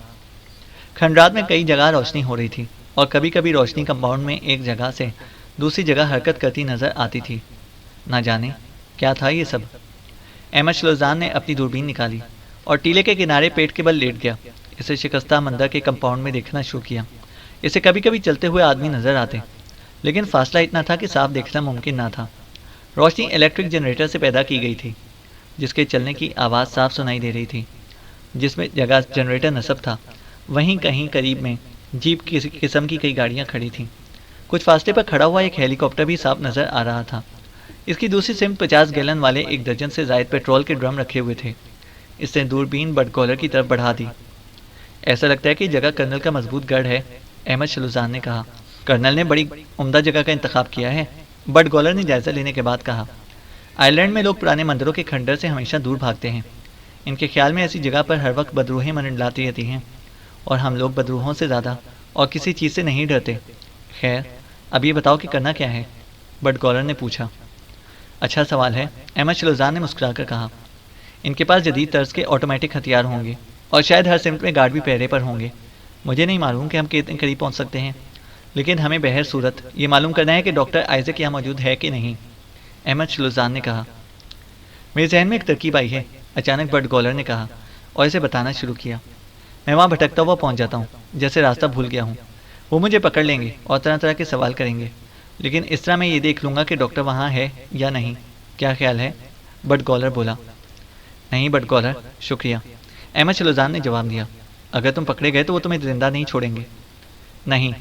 کھنڈرات میں کئی جگہ روشنی ہو رہی تھی، اور کبھی کبھی روشنی کمپاؤنڈ میں ایک جگہ سے دوسری جگہ حرکت کرتی نظر آتی تھی۔ نہ جانے کیا تھا یہ سب۔ احمد شلوزان نے اپنی دوربین نکالی اور ٹیلے کے کنارے پیٹ کے بل لیٹ گیا۔ اسے شکستہ مندر کے کمپاؤنڈ میں دیکھنا شروع کیا۔ اسے کبھی کبھی چلتے ہوئے آدمی نظر آتے، لیکن فاصلہ اتنا تھا کہ صاف دیکھنا ممکن نہ تھا۔ روشنی الیکٹرک جنریٹر سے پیدا کی گئی تھی، جس کے چلنے کی آواز صاف سنائی دے رہی تھی۔ جس میں جگہ جنریٹر نصب تھا، وہیں کہیں قریب میں جیپ کسی قسم کی کئی گاڑیاں کھڑی تھیں۔ کچھ فاصلے پر کھڑا ہوا ایک ہیلی کاپٹر بھی صاف نظر آ رہا تھا۔ اس کی دوسری سمت 50 گیلن والے ایک درجن سے زائد پیٹرول کے ڈرم رکھے ہوئے تھے۔ اس نے دوربین بٹ گولر کی طرف بڑھا دی۔ ایسا لگتا ہے کہ جگہ کرنل کا مضبوط گڑھ ہے، احمد شلوزان نے کہا۔ کرنل نے بڑی عمدہ جگہ کا انتخاب کیا ہے، بٹ گولر نے جائزہ لینے کے بعد کہا۔ آئرلینڈ میں لوگ پرانے مندروں کے کھنڈر سے ہمیشہ دور بھاگتے ہیں۔ ان کے خیال میں ایسی جگہ پر ہر وقت بدروہیں منڈلاتی رہتی ہیں، اور ہم لوگ بدروہوں سے زیادہ اور کسی چیز سے نہیں ڈرتے۔ خیر، اب یہ بتاؤ کہ کرنا کیا ہے؟ بٹ گولر نے پوچھا۔ اچھا سوال ہے، احمد چلوزان نے مسکرا کر کہا۔ ان کے پاس جدید طرز کے آٹومیٹک ہتھیار ہوں گے اور شاید ہر سمت میں گارڈ بھی پہرے پر ہوں گے۔ مجھے نہیں معلوم کہ ہم کتنے قریب پہنچ سکتے ہیں، لیکن ہمیں بہر صورت یہ معلوم کرنا ہے کہ ڈاکٹر آئزک یہاں موجود ہے کہ نہیں، احمد چلوزان نے کہا۔ میرے ذہن میں ایک ترکیب آئی ہے، اچانک برڈ گولر نے کہا اور اسے بتانا شروع کیا۔ میں وہاں بھٹکتا ہوا پہنچ جاتا ہوں، جیسے راستہ بھول گیا ہوں۔ وہ مجھے پکڑ لیں گے اور طرح طرح کے سوال کریں گے، لیکن اس طرح میں یہ دیکھ لوں گا کہ ڈاکٹر وہاں ہے یا نہیں۔ کیا خیال ہے؟ بٹ گولر بولا۔ نہیں بٹ گولر، شکریہ، احمد چلوزان نے جواب دیا۔ اگر تم پکڑے گئے تو وہ تمہیں زندہ نہیں چھوڑیں گے۔ نہیں،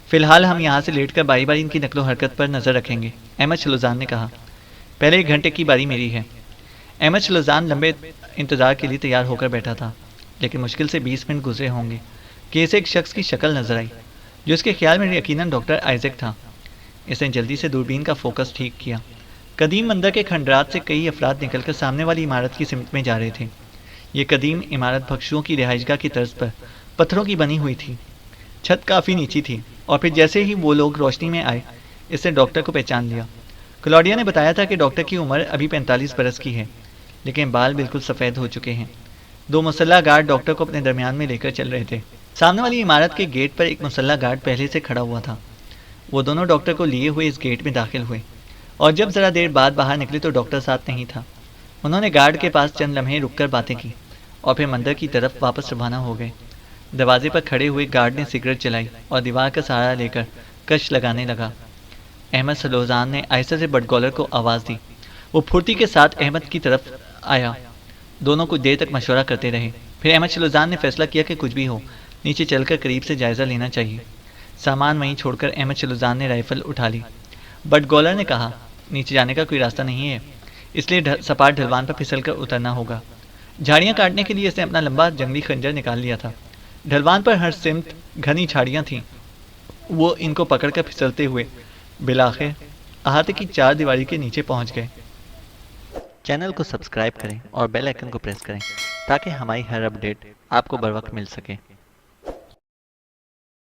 فی الحال ہم یہاں سے لیٹ کر باری باری ان کی نقل و حرکت پر نظر رکھیں گے، احمد چلوزان نے کہا۔ پہلے 1 گھنٹے کی باری میری ہے۔ احمد چلوزان لمبے انتظار کے لیے تیار ہو کر بیٹھا تھا، لیکن مشکل سے 20 منٹ گزرے ہوں گے کہ اسے ایک شخص کی شکل نظر آئی جو اس کے خیال میں یقیناً ڈاکٹر آئزک تھا۔ اس نے جلدی سے دوربین کا فوکس ٹھیک کیا۔ قدیم مندر کے کھنڈرات سے کئی افراد نکل کر سامنے والی عمارت کی سمت میں جا رہے تھے۔ یہ قدیم عمارت بھکشوؤں کی رہائش گاہ کی طرز پر پتھروں کی بنی ہوئی تھی۔ چھت کافی نیچی تھی اور پھر جیسے ہی وہ لوگ روشنی میں آئے، اس نے ڈاکٹر کو پہچان لیا۔ کلاڈیا نے بتایا تھا کہ ڈاکٹر کی عمر ابھی 45 برس کی ہے، لیکن بال بالکل سفید ہو چکے ہیں۔ 2 مسلح گارڈ ڈاکٹر کو اپنے درمیان میں لے کر چل رہے تھے۔ سامنے والی عمارت کے گیٹ پر ایک مسلح گارڈ پہلے سے کھڑا ہوا تھا۔ وہ دونوں ڈاکٹر کو لیے ہوئے اس گیٹ میں داخل ہوئے، اور جب ذرا دیر بعد باہر نکلے تو ڈاکٹر ساتھ نہیں تھا۔ انہوں نے گارڈ کے پاس چند لمحے رک کر باتیں کی اور پھر مندر کی طرف واپس روانہ ہو گئے۔ دروازے پر کھڑے ہوئے گارڈ نے سگریٹ جلائی اور دیوار کا سہارا لے کر کش لگانے لگا۔ احمد چلوزان نے آہستہ سے بٹ گولر کو آواز دی۔ وہ پھرتی کے ساتھ احمد کی طرف آیا۔ دونوں کچھ دیر تک مشورہ کرتے رہے، پھر احمد چلوزان نے فیصلہ کیا کہ کچھ بھی ہو، نیچے چل کر قریب سے جائزہ لینا چاہیے۔ سامان وہیں چھوڑ کر احمد چلوزان نے رائفل اٹھا لی۔ بٹ گولر نے کہا، نیچے جانے کا کوئی راستہ نہیں ہے، اس لیے سپاٹ ڈھلوان پر پھسل کر اترنا ہوگا۔ جھاڑیاں کاٹنے کے لیے اس نے اپنا لمبا جنگلی خنجر نکال لیا تھا۔ ڈھلوان پر ہر سمت گھنی جھاڑیاں تھیں۔ وہ ان کو پکڑ کر پھسلتے ہوئے بالآخر احاطے کی 4 دیواری کے نیچے پہنچ گئے۔ چینل کو سبسکرائب کریں اور بیل آئیکن کو پریس کریں تاکہ ہماری ہر اپڈیٹ آپ کو بر وقت مل سکے۔